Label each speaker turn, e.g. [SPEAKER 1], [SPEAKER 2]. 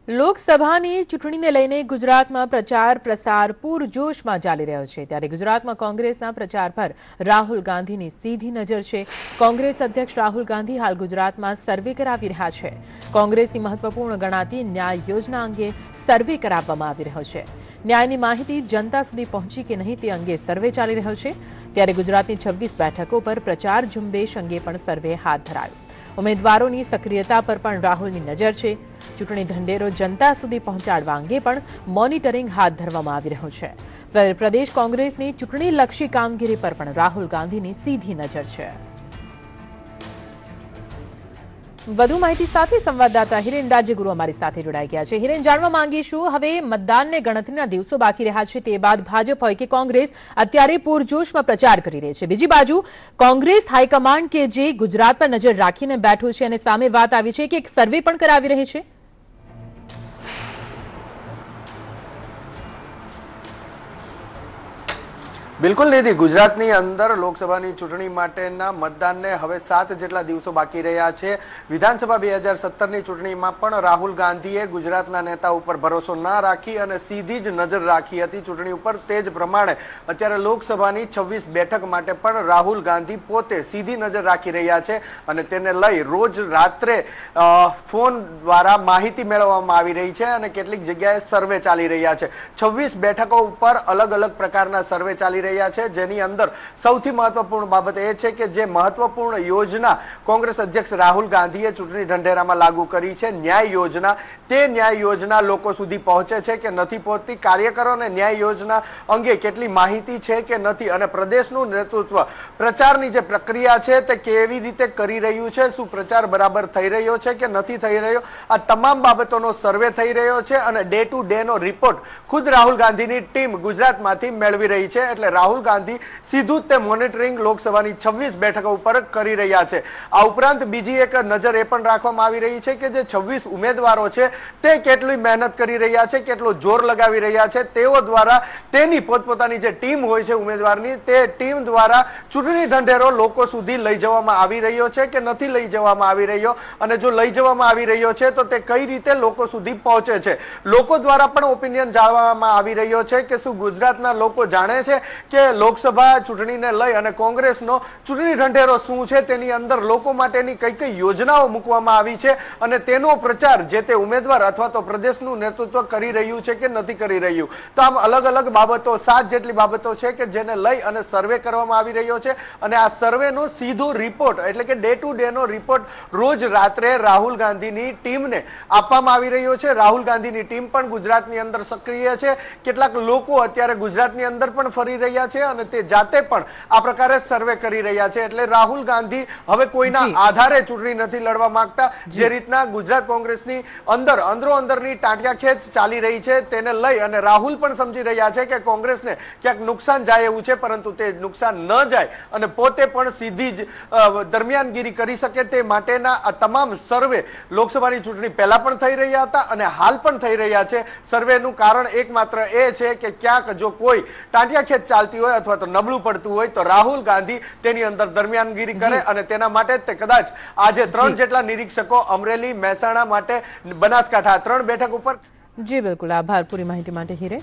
[SPEAKER 1] લોકસભાની ચૂંટણીને લઈને ગુજરાતમાં પ્રચાર પ્રસાર પૂરજોશમાં ચાલી રહ્યો છે ત્યારે ગુજરાતમાં કોંગ્રેસના પ્રચાર પર રાહુલ ગાંધીની સીધી નજર છે। કોંગ્રેસ અધ્યક્ષ રાહુલ ગાંધી હાલ ગુજરાતમાં સર્વે કરાવી રહ્યા છે। કોંગ્રેસની મહત્વપૂર્ણ ગણાતી ન્યાય યોજના અંગે સર્વે કરાવવામાં આવી રહ્યો છે। ન્યાયની માહિતી જનતા સુધી પહોંચી કે નહીં તે અંગે સર્વે ચાલી રહ્યો છે ત્યારે ગુજરાતની 26 બેઠકો પર પ્રચાર ઝુંબેશ અંગે પણ સર્વે હાથ ધરાયો। ઉમેદવારોની સક્રિયતા પર પણ રાહુલની નજર છે। ચૂંટણી ઢંઢેરો જનતા સુધી પહોંચાડવા અંગે પણ મોનિટરિંગ હાથ ધરવામાં આવી રહ્યું છે। ત્યારે પ્રદેશ કોંગ્રેસની ચૂંટણીલક્ષી કામગીરી પર પણ રાહુલ ગાંધીની સીધી નજર છે। વધુ માહિતી સાથે સંવાદદાતા હિરેન રાજ્યગુરુ અમારી સાથે જોડાઈ ગયા છે। હિરેન, જાણવા માંગીશું, હવે મતદાનને ગણતરીના દિવસો બાકી રહ્યા છે તે બાદ ભાજપ હોય કે કોંગ્રેસ અત્યારે પૂરજોશમાં પ્રચાર કરી રહી છે। બીજી બાજુ કોંગ્રેસ હાઈકમાન્ડ કે જે ગુજરાત પર નજર રાખીને બેઠું છે અને સામે વાત આવી છે કે એક સર્વે પણ કરાવી રહી છે।
[SPEAKER 2] બિલકુલ નિધિ, ગુજરાતની અંદર લોકસભાની ચૂંટણી માટેના મતદાનને હવે 7 જેટલા દિવસો બાકી રહ્યા છે। વિધાનસભા 2017ની ચૂંટણીમાં પણ રાહુલ ગાંધીએ ગુજરાતના નેતા ઉપર ભરોસો ના રાખી અને સીધી જ નજર રાખી હતી ચૂંટણી ઉપર। તે જ પ્રમાણે અત્યારે લોકસભાની 26 બેઠક માટે પણ રાહુલ ગાંધી પોતે સીધી નજર રાખી રહ્યા છે અને તેને લઈ રોજ રાત્રે ફોન દ્વારા માહિતી મેળવવામાં આવી રહી છે અને કેટલીક જગ્યાએ સર્વે ચાલી રહ્યા છે। 26 બેઠકો ઉપર અલગ અલગ પ્રકારના સર્વે ચાલી રહ્યા છે, જેની અંદર સૌથી મહત્વપૂર્ણ બાબત એ છે કે જે મહત્વપૂર્ણ યોજના કોંગ્રેસ અધ્યક્ષ રાહુલ ગાંધીએ ચૂંટણી ઢંઢેરામાં લાગુ કરી છે, ન્યાય યોજના, તે ન્યાય યોજના લોકો સુધી પહોંચે છે કે નથી પહોંચતી, કાર્યકરોને ન્યાય યોજના અંગે કેટલી માહિતી છે કે નથી, અને પ્રદેશનું નેતૃત્વ પ્રચારની જે પ્રક્રિયા છે તે કેવી રીતે કરી રહ્યું છે, શું પ્રચાર બરાબર થઈ રહ્યો છે કે નથી થઈ રહ્યો, આ તમામ બાબતોનો સર્વે થઈ રહ્યો છે અને ડે ટુ ડે નો રિપોર્ટ ખુદ રાહુલ ગાંધીની ટીમ ગુજરાતમાંથી મેળવી રહી છે। એટલે રાહુલ ગાંધી સીધું તે મોનિટરિંગ લોકસભાની 26 બેઠકો ઉપર કરી રહ્યા છે। આ ઉપરાંત બીજી એક નજર એ પણ રાખવામાં આવી રહી છે કે જે 26 ઉમેદવારો છે તે કેટલી મહેનત કરી રહ્યા છે, કેટલો જોર લગાવી રહ્યા છે, તેઓ દ્વારા તેની પોતપોતાની જે ટીમ હોય છે ઉમેદવારની, તે ટીમ દ્વારા ચૂંટણી ઢંઢેરો લોકો સુધી લઈ જવામાં આવી રહ્યો છે કે નથી લઈ જવામાં આવી રહ્યો, અને જો લઈ જવામાં આવી રહ્યો છે તો તે કઈ રીતે લોકો સુધી પહોંચે છે। લોકો દ્વારા પણ ઓપિનિયન જાણવામાં આવી રહ્યો છે કે શું ગુજરાતના લોકો જાણે છે કે લોકસભા ચૂંટણીને લઈ અને કોંગ્રેસનો ચૂંટણી ઢંઢેરો શું છે, તેની અંદર લોકો માટેની કઈ કઈ યોજનાઓ મૂકવામાં આવી છે અને તેનો પ્રચાર જે તે ઉમેદવાર અથવા તો પ્રદેશનું નેતૃત્વ કરી રહ્યું છે કે નથી કરી રહ્યું। તો આમ અલગ અલગ બાબતો, 7 જેટલી બાબતો છે કે જેને લઈ અને સર્વે કરવામાં આવી રહ્યો છે અને આ સર્વેનો સીધો રિપોર્ટ એટલે કે ડે ટુ ડે નો રિપોર્ટ રોજ રાત્રે રાહુલ ગાંધીની ટીમને આપવામાં આવી રહ્યો છે। રાહુલ ગાંધીની ટીમ પણ ગુજરાતની અંદર સક્રિય છે, કેટલાક લોકો અત્યારે ગુજરાતની અંદર પણ ફરી રહ્યા છે અને તે જાતે પણ આ પ્રકારે સર્વે કરી રહ્યા છે। એટલે રાહુલ ગાંધી હવે કોઈના આધારે ચૂંટણી નથી લડવા માંગતા। જે રીતના ગુજરાત કોંગ્રેસની અંદર અંદરોઅંદરની ટાંટિયાખેંચ ચાલી રહી છે તેને લઈ અને રાહુલ પણ સમજી રહ્યા છે કે કોંગ્રેસને ક્યાંક નુકસાન જાય એવું છે, પરંતુ તે નુકસાન ન જાય અને પોતે પણ સીધી જ દરમિયાનગીરી કરી શકે તે માટેના આ તમામ સર્વે લોકસભાની ચૂંટણી પહેલા પણ થઈ રહ્યા હતા અને હાલ પણ થઈ રહ્યા છે। સર્વેનું કારણ એકમાત્ર એ છે કે ક્યાંક જો કોઈ ટાંટિયાખેંચ ચાલતી હોય અથવા તો નબળું પડતું હોય તો રાહુલ ગાંધી તેની અંદર દરમિયાનગીરી કરે અને તેના માટે તે કદાચ આજે 3 જેટલા નિરીક્ષકો અમરેલી, મહેસાણા માટે બનાસકાંઠા 3 બેઠક ઉપર।
[SPEAKER 1] જી બિલકુલ, આભાર પૂરી માહિતી માટે હિરે।